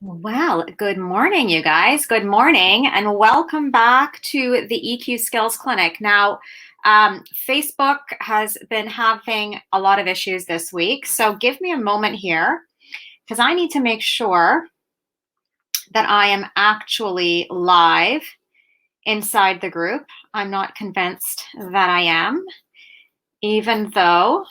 Well, good morning, you guys. Good morning, and welcome back to the EQ Skills Clinic. Now, Facebook has been having a lot of issues this week, so give me a moment here because I need to make sure that I am actually live inside the group. I'm not convinced that I am, even though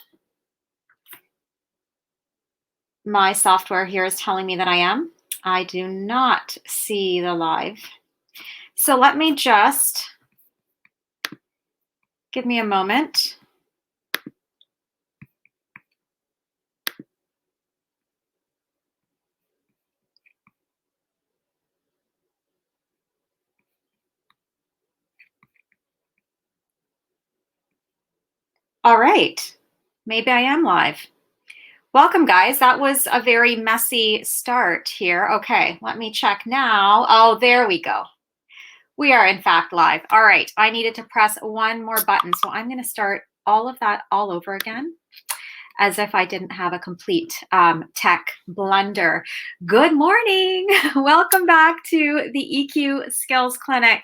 my software here is telling me that I am. I do not see the live. So let me just give me a moment. All right, maybe I am live. Welcome, guys. That was a very messy start here. Okay, let me check now. Oh, there we go. We are in fact live. All right, I needed to press one more button. So I'm going to start all of that all over again, as if I didn't have a complete tech blunder. Good morning. Welcome back to the EQ Skills Clinic.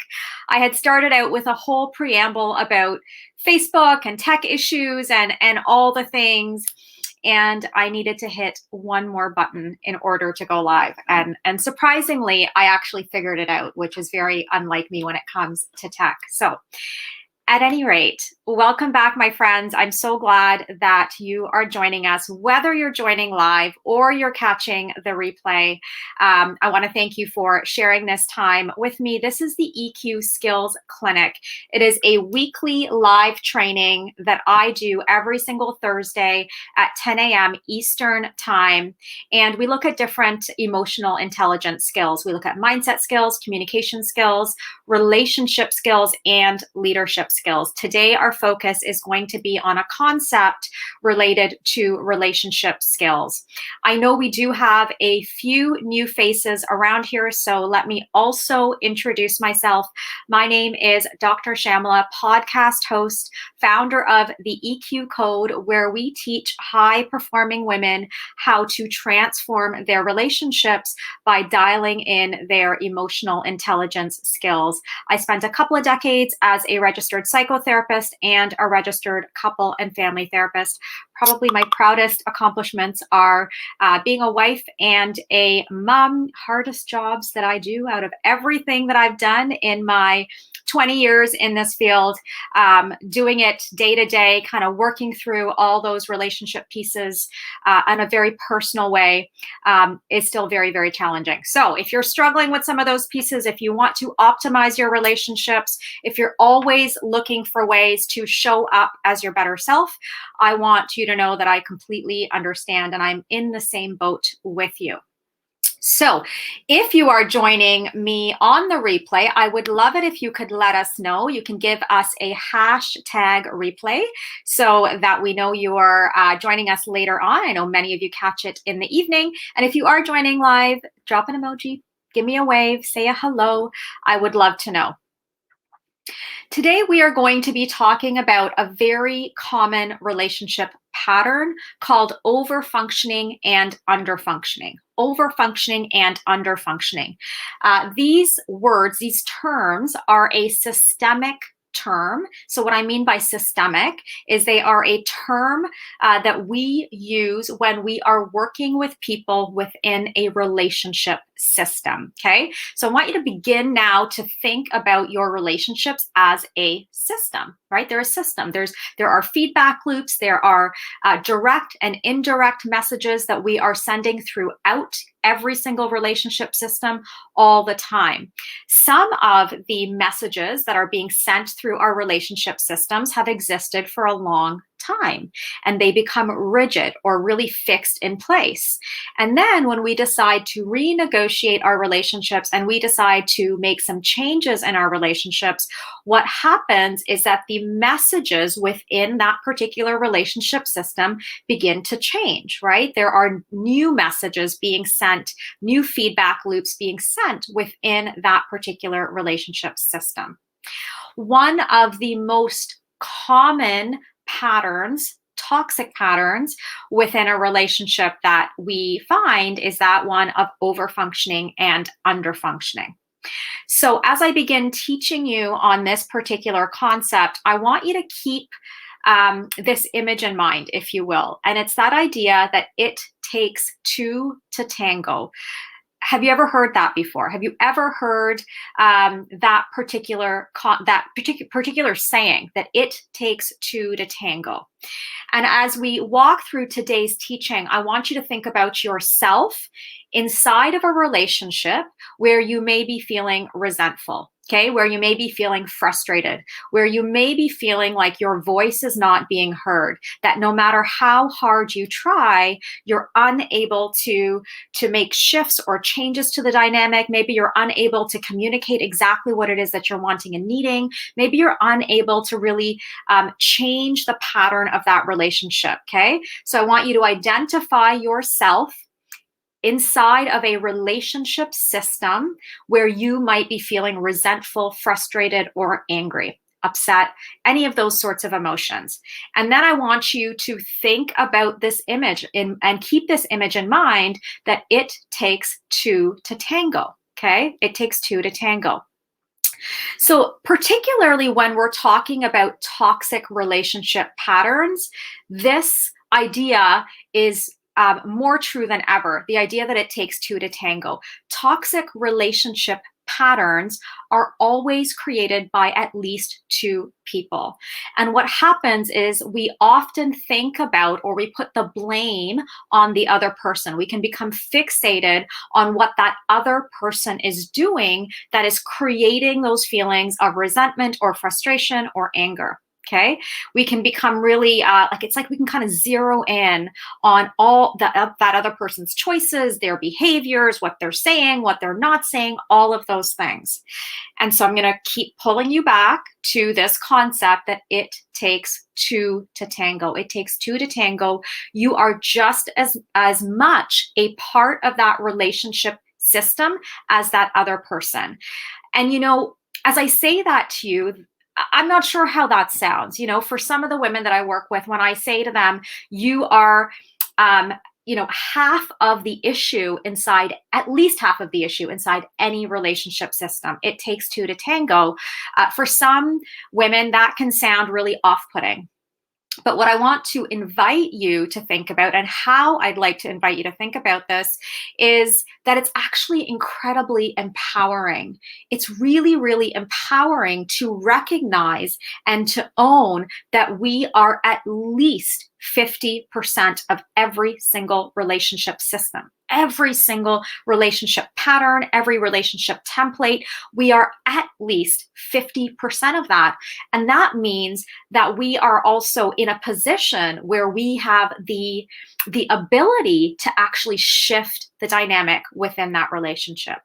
I had started out with a whole preamble about Facebook and tech issues and all the things. And I needed to hit one more button in order to go live. And surprisingly, I actually figured it out, which is very unlike me when it comes to tech. So at any rate, welcome back, my friends. I'm so glad that you are joining us, whether you're joining live or you're catching the replay. I want to thank you for sharing this time with me. This is the EQ Skills Clinic. It is a weekly live training that I do every single Thursday at 10 a.m. Eastern Time. And we look at different emotional intelligence skills. We look at mindset skills, communication skills, relationship skills, and leadership skills. Today, our focus is going to be on a concept related to relationship skills. I know we do have a few new faces around here, so let me also introduce myself. My name is Dr. Shyamala, podcast host, founder of the EQ Code, where we teach high-performing women how to transform their relationships by dialing in their emotional intelligence skills. I spent a couple of decades as a registered psychotherapist and a registered couple and family therapist. Probably my proudest accomplishments are being a wife and a mom. Hardest jobs that I do out of everything that I've done in my 20 years in this field, doing it day to day, kind of working through all those relationship pieces in a very personal way, is still very, very challenging. So if you're struggling with some of those pieces, if you want to optimize your relationships, if you're always looking for ways to show up as your better self, I want you to know that I completely understand and I'm in the same boat with you. So if you are joining me on the replay, I would love it if you could let us know. You can give us a hashtag replay so that we know you are joining us later on. I know many of you catch it in the evening. And if you are joining live, drop an emoji, give me a wave, say a hello. I would love to know. Today, we are going to be talking about a very common relationship pattern called overfunctioning and underfunctioning. Overfunctioning and underfunctioning. These words, these terms are a systemic term. So what I mean by systemic is they are a term that we use when we are working with people within a relationship system. Okay. So I want you to begin now to think about your relationships as a system, right? They're a system. There are feedback loops. There are direct and indirect messages that we are sending throughout every single relationship system all the time. Some of the messages that are being sent through our relationship systems have existed for a long time, and they become rigid or really fixed in place. And then when we decide to renegotiate our relationships and we decide to make some changes in our relationships, what happens is that the messages within that particular relationship system begin to change, right? There are new messages being sent, new feedback loops being sent within that particular relationship system. One of the most common patterns toxic patterns within a relationship that we find is that one of overfunctioning and underfunctioning. So as I begin teaching you on this particular concept, I want you to keep this image in mind, if you will. And it's that idea that it takes two to tango. Have you ever heard that before? Have you ever heard that particular saying that it takes two to tango? And as we walk through today's teaching, I want you to think about yourself inside of a relationship where you may be feeling resentful, okay? Where you may be feeling frustrated, where you may be feeling like your voice is not being heard, that no matter how hard you try, you're unable to make shifts or changes to the dynamic. Maybe you're unable to communicate exactly what it is that you're wanting and needing. Maybe you're unable to really change the pattern of that relationship, okay? So I want you to identify yourself inside of a relationship system where you might be feeling resentful, frustrated, or angry, upset, any of those sorts of emotions. And then I want you to think about this image and keep this image in mind that it takes two to tango, okay? It takes two to tango. So particularly when we're talking about toxic relationship patterns, this idea is more true than ever. The idea that it takes two to tango. Toxic relationship patterns are always created by at least two people. And what happens is we often think about, or we put the blame on the other person. We can become fixated on what that other person is doing that is creating those feelings of resentment or frustration or anger. Okay, we can become really it's like we can kind of zero in on all that other person's choices, their behaviors, what they're saying, what they're not saying, all of those things. And so I'm going to keep pulling you back to this concept that it takes two to tango. It takes two to tango. You are just as much a part of that relationship system as that other person. And as I say that to you, I'm not sure how that sounds. For some of the women that I work with, when I say to them, you are, half of the issue inside, at least half of the issue inside any relationship system. It takes two to tango. For some women, that can sound really off-putting. But what I want to invite you to think about, and how I'd like to invite you to think about this, is that it's actually incredibly empowering. It's really, really empowering to recognize and to own that we are at least 50% of every single relationship system, every single relationship pattern, every relationship template. We are at least 50% of that. And that means that we are also in a position where we have the ability to actually shift the dynamic within that relationship.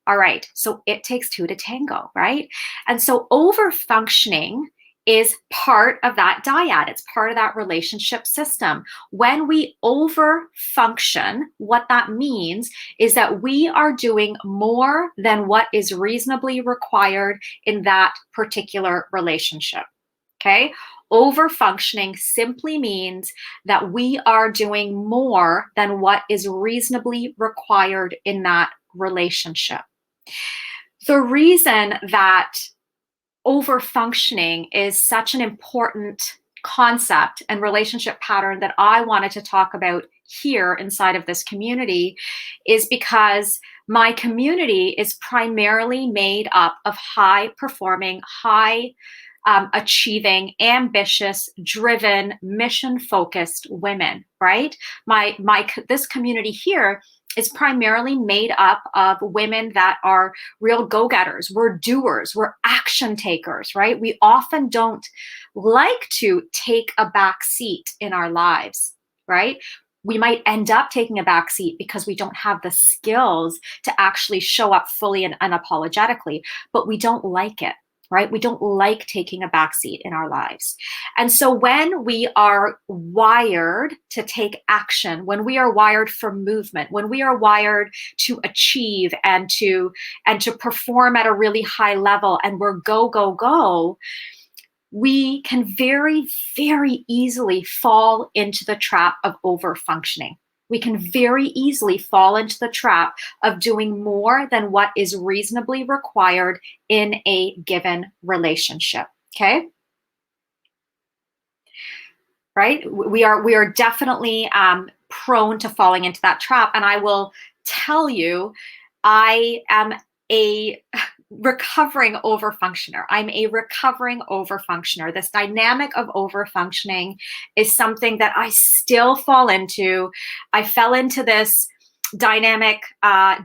All right, so it takes two to tango, right? And so overfunctioning is part of that dyad. It's part of that relationship system. When we overfunction, what that means is that we are doing more than what is reasonably required in that particular relationship. Okay? Overfunctioning simply means that we are doing more than what is reasonably required in that relationship. The reason that overfunctioning is such an important concept and relationship pattern that I wanted to talk about here inside of this community is because my community is primarily made up of high performing, high achieving, ambitious, driven, mission focused women, right? This community here is primarily made up of women that are real go-getters. We're doers, we're action takers, right? We often don't like to take a back seat in our lives, right? We might end up taking a back seat because we don't have the skills to actually show up fully and unapologetically, but we don't like it. Right? We don't like taking a backseat in our lives. And so when we are wired to take action, when we are wired for movement, when we are wired to achieve and to perform at a really high level, and we're go, go, go, we can very, very easily fall into the trap of overfunctioning. We can very easily fall into the trap of doing more than what is reasonably required in a given relationship. Okay? Right? We are definitely prone to falling into that trap. And I will tell you, I am a recovering overfunctioner. I'm a recovering overfunctioner. This dynamic of overfunctioning is something that I still fall into. I fell into this dynamic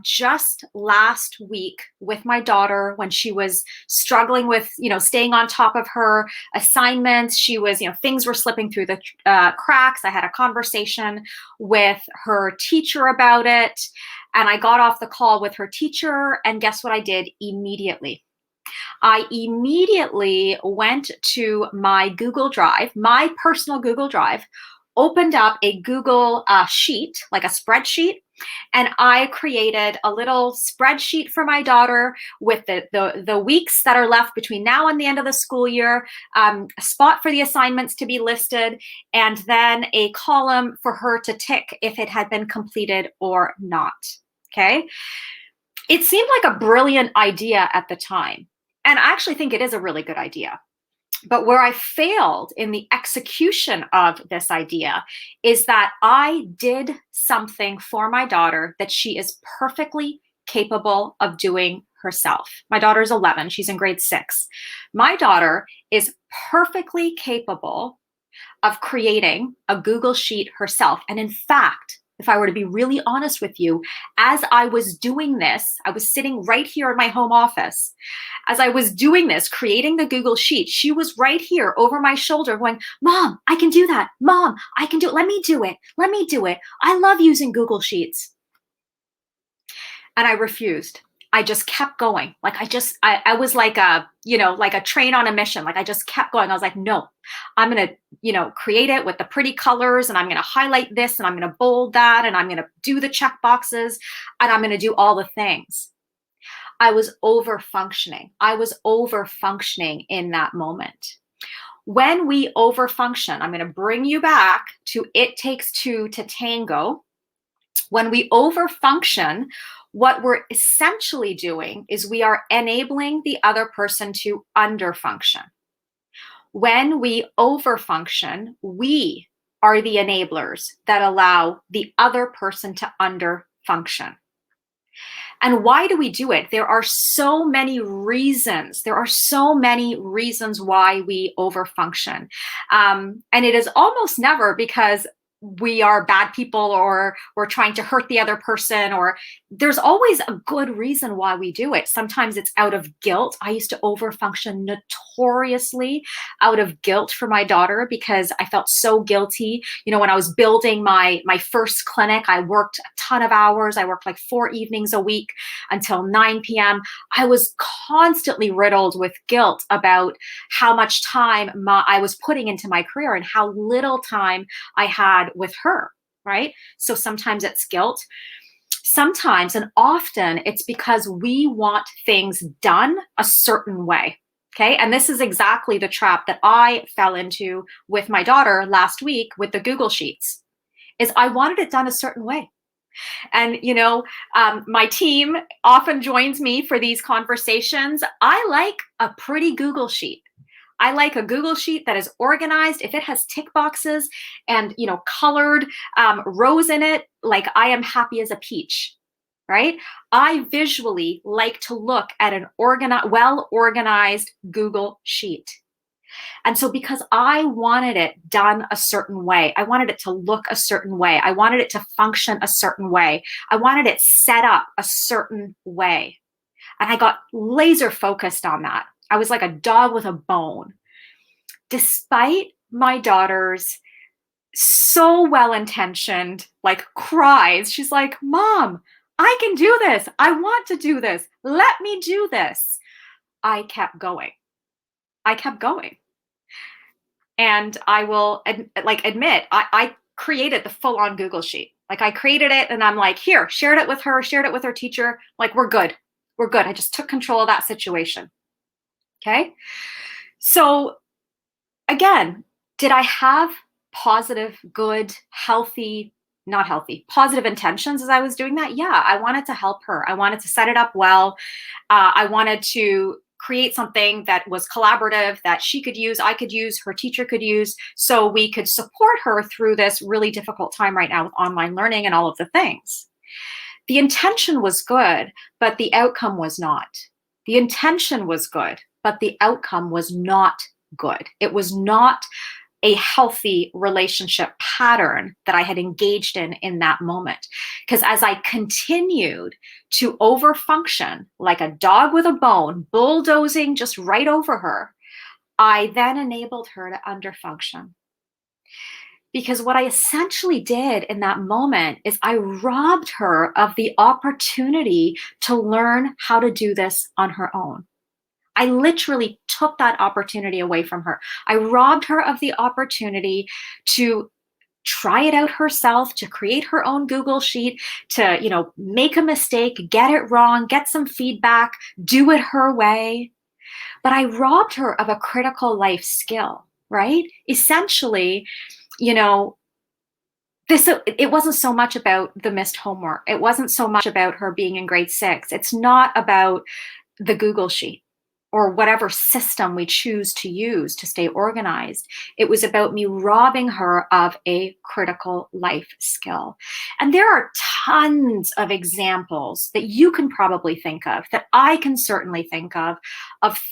just last week with my daughter when she was struggling with, staying on top of her assignments. She was, things were slipping through the cracks. I had a conversation with her teacher about it, and I got off the call with her teacher, and guess what I did immediately? I immediately went to my Google Drive, my personal Google Drive, opened up a Google sheet, like a spreadsheet, and I created a little spreadsheet for my daughter with the weeks that are left between now and the end of the school year, a spot for the assignments to be listed, and then a column for her to tick if it had been completed or not. Okay. It seemed like a brilliant idea at the time. And I actually think it is a really good idea. But where I failed in the execution of this idea is that I did something for my daughter that she is perfectly capable of doing herself. My daughter's 11. She's in grade 6. My daughter is perfectly capable of creating a Google Sheet herself. And in fact, if I were to be really honest with you, as I was doing this, I was sitting right here in my home office. As I was doing this, creating the Google Sheet, she was right here over my shoulder going, "Mom, I can do that. Mom, I can do it. Let me do it. Let me do it. I love using Google Sheets." And I refused. I just kept going. Like I was like like a train on a mission. Like I just kept going. I was like, no, I'm going to, create it with the pretty colors, and I'm going to highlight this, and I'm going to bold that, and I'm going to do the check boxes, and I'm going to do all the things. I was overfunctioning. I was overfunctioning in that moment. When we overfunction, I'm going to bring you back to It Takes Two to Tango. When we overfunction, what we're essentially doing is we are enabling the other person to underfunction. When we overfunction, we are the enablers that allow the other person to underfunction. And why do we do it? There are so many reasons. There are so many reasons why we overfunction. And it is almost never because we are bad people or we're trying to hurt the other person, or there's always a good reason why we do it. Sometimes it's out of guilt. I used to overfunction notoriously out of guilt for my daughter because I felt so guilty. When I was building my first clinic, I worked a ton of hours. I worked like 4 evenings a week until 9 p.m. I was constantly riddled with guilt about how much time I was putting into my career and how little time I had with her, right? So sometimes it's guilt. Sometimes, and often, it's because we want things done a certain way. Okay. And this is exactly the trap that I fell into with my daughter last week with the Google Sheets, is I wanted it done a certain way. And, my team often joins me for these conversations. I like a pretty Google Sheet. I like a Google Sheet that is organized. If it has tick boxes and, colored rows in it, like I am happy as a peach, right? I visually like to look at an well-organized Google Sheet. And so because I wanted it done a certain way, I wanted it to look a certain way, I wanted it to function a certain way, I wanted it set up a certain way. And I got laser focused on that. I was like a dog with a bone. Despite my daughter's so well-intentioned, like cries, she's like, "Mom, I can do this. I want to do this. Let me do this." I kept going. I kept going. And I will admit, I created the full-on Google Sheet. Like I created it and I'm like, here, shared it with her teacher. Like, we're good. We're good. I just took control of that situation. Okay. So Again, did I have positive, good, healthy, not healthy, positive intentions as I was doing that? Yeah, I wanted to help her. I wanted to set it up well. I wanted to create something that was collaborative, that she could use, I could use, her teacher could use, so we could support her through this really difficult time right now with online learning and all of the things. The intention was good, but the outcome was not. The intention was good, but the outcome was not good. It was not a healthy relationship pattern that I had engaged in that moment. Because as I continued to overfunction like a dog with a bone, bulldozing just right over her, I then enabled her to underfunction. Because what I essentially did in that moment is I robbed her of the opportunity to learn how to do this on her own. I literally took that opportunity away from her. I robbed her of the opportunity to try it out herself, to create her own Google sheet, to, make a mistake, get it wrong, get some feedback, do it her way. But I robbed her of a critical life skill, right? Essentially, you know, it wasn't so much about the missed homework. It wasn't so much about her being in grade 6. It's not about the Google sheet or whatever system we choose to use to stay organized. It was about me robbing her of a critical life skill. And there are tons of examples that you can probably think of, that I can certainly think of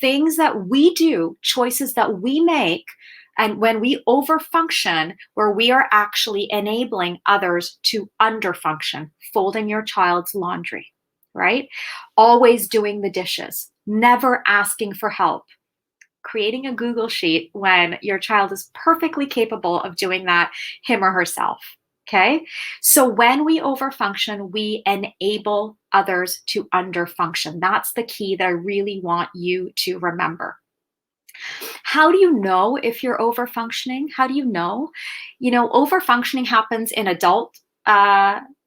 things that we do, choices that we make, and when we overfunction, where we are actually enabling others to underfunction, folding your child's laundry, right? Always doing the dishes, never asking for help, creating a Google sheet when your child is perfectly capable of doing that, him or herself. Okay. So when we overfunction, we enable others to underfunction. That's the key that I really want you to remember. How do you know if you're overfunctioning? How do you know? Overfunctioning happens in adult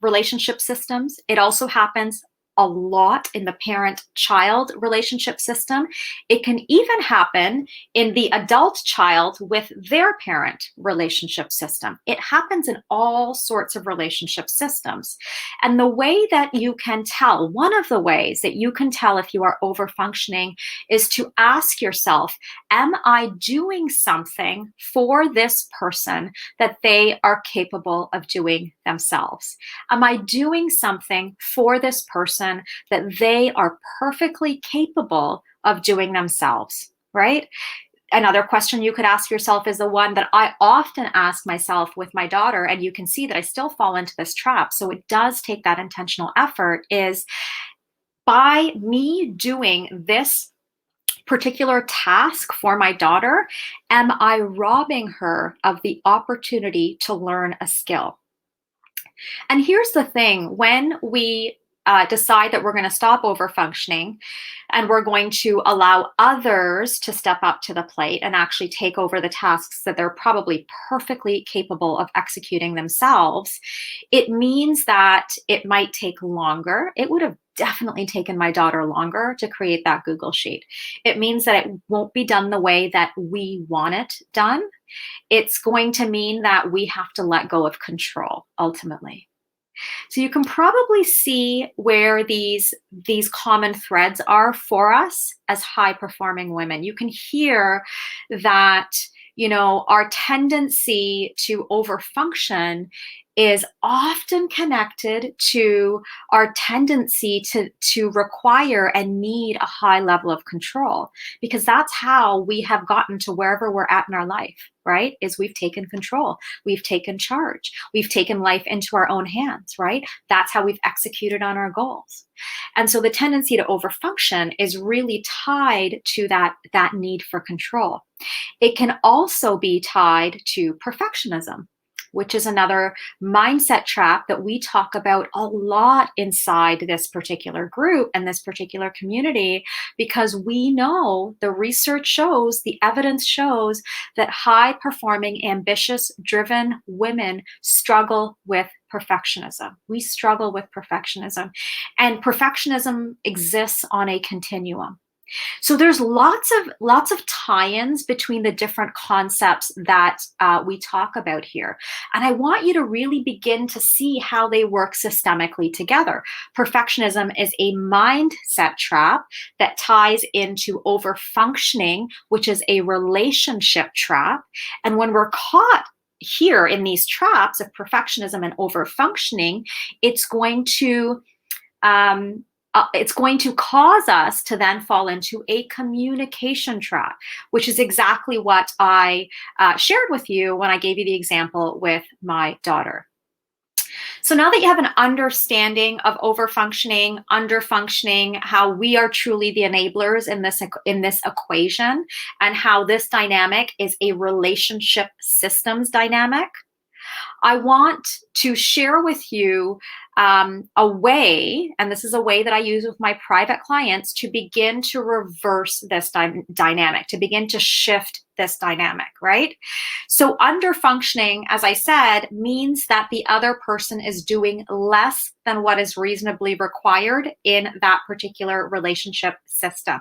relationship systems. It also happens a lot in the parent-child relationship system. It can even happen in the adult-child with their parent relationship system. It happens in all sorts of relationship systems. And the way that you can tell, one of the ways that you can tell if you are overfunctioning is to ask yourself, am I doing something for this person that they are capable of doing themselves? Am I doing something for this person that they are perfectly capable of doing themselves, right? Another question you could ask yourself is the one that I often ask myself with my daughter, and you can see that I still fall into this trap. So it does take that intentional effort, is by me doing this particular task for my daughter, am I robbing her of the opportunity to learn a skill? And here's the thing, when we decide that we're going to stop overfunctioning and we're going to allow others to step up to the plate and actually take over the tasks that they're probably perfectly capable of executing themselves, it means that it might take longer. It would have definitely taken my daughter longer to create that Google sheet. It means that it won't be done the way that we want it done. It's going to mean that we have to let go of control ultimately. So you can probably see where these common threads are for us as high performing women. You can hear that, our tendency to overfunction is often connected to our tendency to require and need a high level of control, because that's how we have gotten to wherever we're at in our life, right? Is we've taken control, we've taken charge, we've taken life into our own hands, right? That's how we've executed on our goals. And so the tendency to overfunction is really tied to that need for control. It can also be tied to perfectionism, which is another mindset trap that we talk about a lot inside this particular group and this particular community, because we know the research shows, the evidence shows that high performing, ambitious, driven women struggle with perfectionism. We struggle with perfectionism. And perfectionism exists on a continuum. So there's lots of tie-ins between the different concepts that we talk about here, and I want you to really begin to see how they work systemically together. Perfectionism is a mindset trap that ties into overfunctioning, which is a relationship trap. And when we're caught here in these traps of perfectionism and overfunctioning, it's going to um, it's going to cause us to then fall into a communication trap, which is exactly what I shared with you when I gave you the example with my daughter. So now that you have an understanding of overfunctioning, underfunctioning, how we are truly the enablers in this equation, and how this dynamic is a relationship systems dynamic, I want to share with you a way, and this is a way that I use with my private clients to begin to reverse this dynamic, to begin to shift this dynamic, right? So, underfunctioning, as I said, means that the other person is doing less than what is reasonably required in that particular relationship system.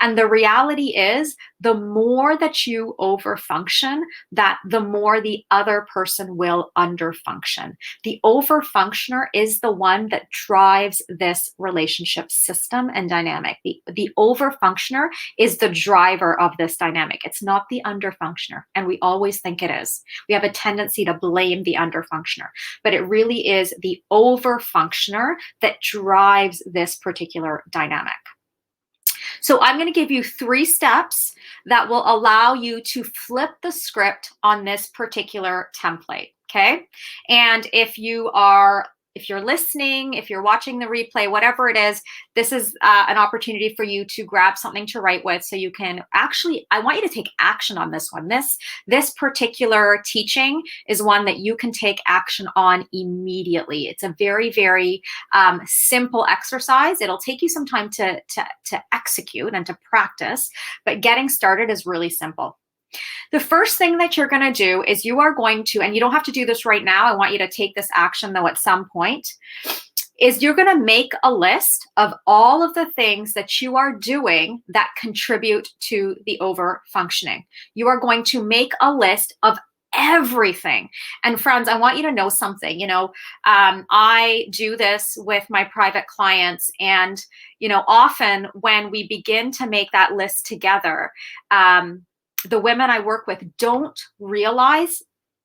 And the reality is, the more that you overfunction, that the more the other person will underfunction. The overfunctioner is the one that drives this relationship system and dynamic. The overfunctioner is the driver of this dynamic. It's not the underfunctioner. And we always think it is. We have a tendency to blame the underfunctioner, but it really is the overfunctioner that drives this particular dynamic. So I'm going to give you 3 steps that will allow you to flip the script on this particular template. Okay. And if you're listening, if you're watching the replay, whatever it is, this is an opportunity for you to grab something to write with, so you can actually, I want you to take action on this one. This particular teaching is one that you can take action on immediately. It's a very, very simple exercise. It'll take you some time to execute and to practice, but getting started is really simple. The first thing that you're going to do is you are going to, and you don't have to do this right now, I want you to take this action though at some point, is you're going to make a list of all of the things that you are doing that contribute to the over functioning. You are going to make a list of everything. And friends, I want you to know something. I do this with my private clients, and often when we begin to make that list together, the women I work with don't realize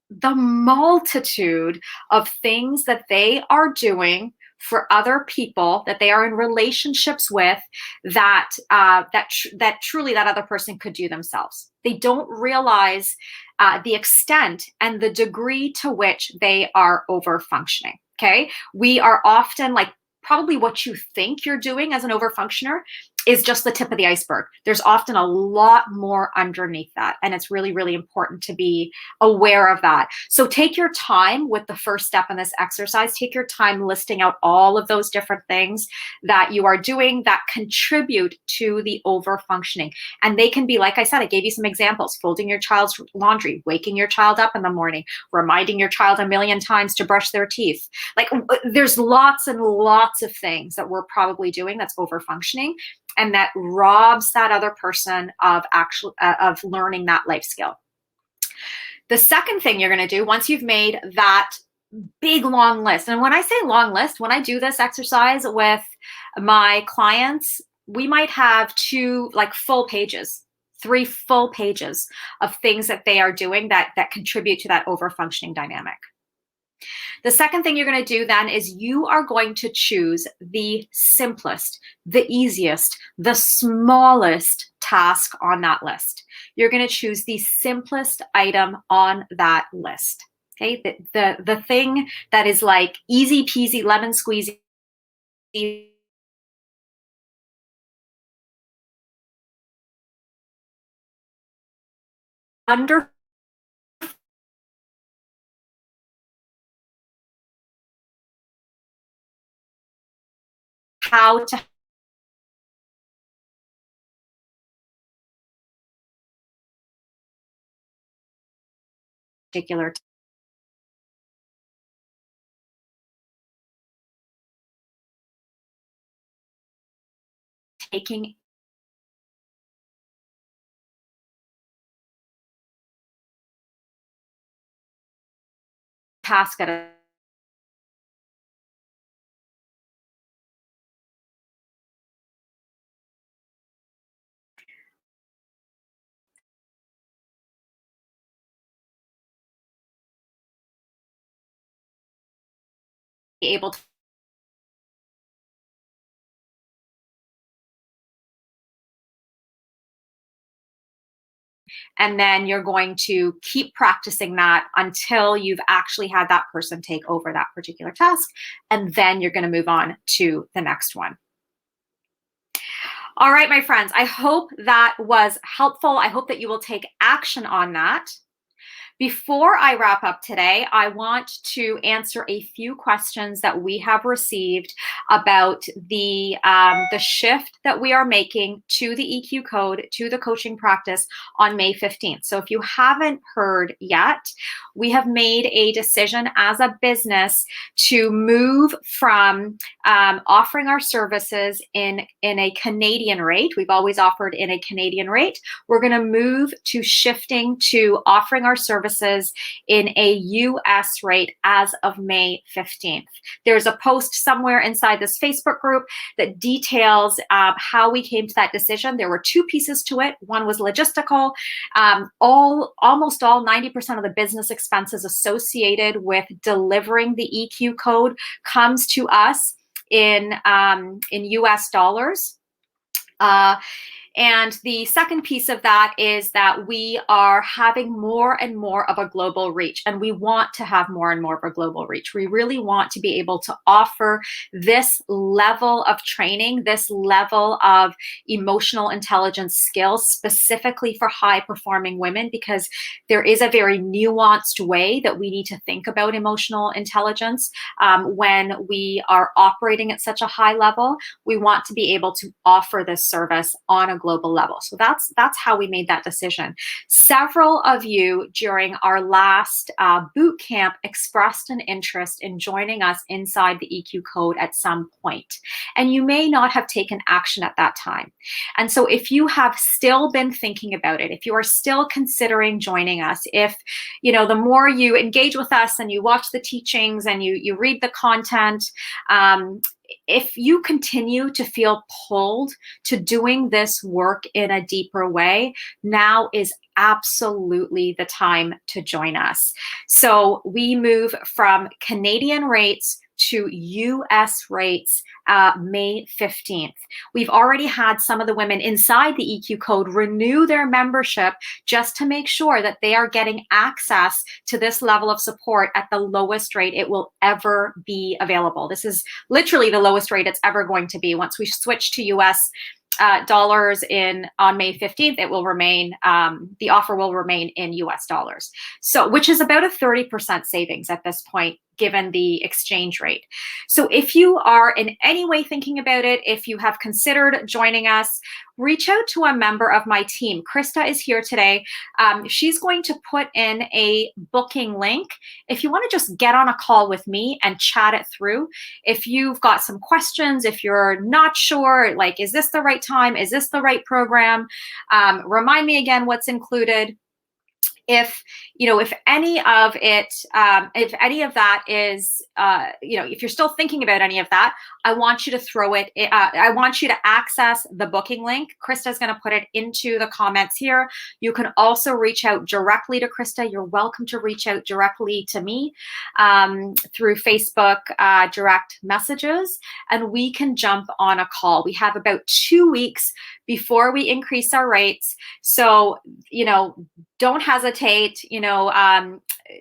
the multitude of things that they are doing for other people that they are in relationships with, that truly that other person could do themselves. They don't realize the extent and the degree to which they are over functioning. Okay, we are often like, probably what you think you're doing as an overfunctioner is just the tip of the iceberg. There's often a lot more underneath that. And it's really, really important to be aware of that. So take your time with the first step in this exercise. Take your time listing out all of those different things that you are doing that contribute to the over functioning. And they can be, like I said, I gave you some examples: folding your child's laundry, waking your child up in the morning, reminding your child a million times to brush their teeth. Like, there's lots and lots of things that we're probably doing that's over functioning, and that robs that other person of learning that life skill. The second thing you're going to do, once you've made that big long list, and when I say long list, when I do this exercise with my clients, we might have 2 like full pages, 3 full pages of things that they are doing that contribute to that over functioning dynamic. The second thing you're going to do then is you are going to choose the simplest, the easiest, the smallest task on that list. You're going to choose the simplest item on that list. Okay, the thing that is like easy peasy lemon squeezy, under how to particular taking task at a be able to, and then you're going to keep practicing that until you've actually had that person take over that particular task, and then you're going to move on to the next one. All right, my friends, I hope that was helpful. I hope that you will take action on that. Before I wrap up today, I want to answer a few questions that we have received about the shift that we are making to the EQ code, to the coaching practice on May 15th. So if you haven't heard yet, we have made a decision as a business to move from offering our services in a Canadian rate. We've always offered in a Canadian rate. We're going to move to shifting to offering our services in a US rate as of May 15th. There's a post somewhere inside this Facebook group that details how we came to that decision. There were two pieces to it. One was logistical. Almost all 90% of the business expenses associated with delivering the EQ code comes to us in US dollars. And the second piece of that is that we are having more and more of a global reach, and we want to have more and more of a global reach. We really want to be able to offer this level of training, this level of emotional intelligence skills specifically for high-performing women, because there is a very nuanced way that we need to think about emotional intelligence when we are operating at such a high level. We want to be able to offer this service on a global level. So that's how we made that decision. Several of you during our last boot camp expressed an interest in joining us inside the EQ code at some point, and you may not have taken action at that time. And so if you have still been thinking about it, if you are still considering joining us, if the more you engage with us and you watch the teachings and you read the content, if you continue to feel pulled to doing this work in a deeper way, now is absolutely the time to join us. So we move from Canadian rates to US rates May 15th. We've already had some of the women inside the EQ code renew their membership just to make sure that they are getting access to this level of support at the lowest rate it will ever be available. This is literally the lowest rate it's ever going to be. Once we switch to US dollars on May 15th, it will remain, the offer will remain in US dollars. So, which is about a 30% savings at this point, given the exchange rate. So if you are in any way thinking about it, if you have considered joining us, reach out to a member of my team. Krista is here today. She's going to put in a booking link. If you want to just get on a call with me and chat it through, if you've got some questions, if you're not sure, like, is this the right time? Is this the right program? Remind me again what's included. If any of it, if any of that is, if you're still thinking about any of that, I want you to throw it. I want you to access the booking link. Krista's going to put it into the comments here. You can also reach out directly to Krista. You're welcome to reach out directly to me through Facebook direct messages, and we can jump on a call. We have about 2 weeks before we increase our rates. So, don't hesitate,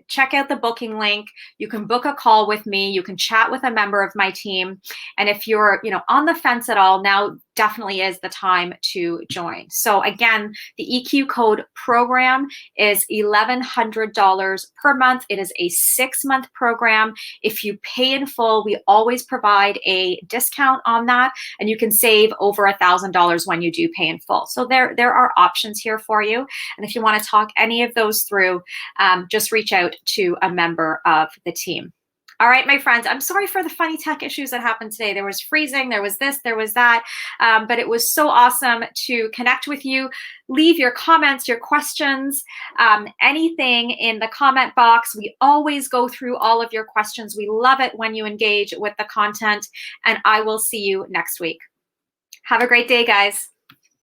check out the booking link. You can book a call with me. You can chat with a member of my team. And if you're, on the fence at all, now definitely is the time to join. So again, the EQ code program is $1,100 per month. It is a 6-month program. If you pay in full, we always provide a discount on that, and you can save over $1,000 when you do pay in full. So there are options here for you. And if you want to talk any of those through, just reach out to a member of the team. All right, my friends, I'm sorry for the funny tech issues that happened today. There was freezing, there was this, there was that, but it was so awesome to connect with you. Leave your comments, your questions, anything in the comment box. We always go through all of your questions. We love it when you engage with the content, and I will see you next week. Have a great day, guys.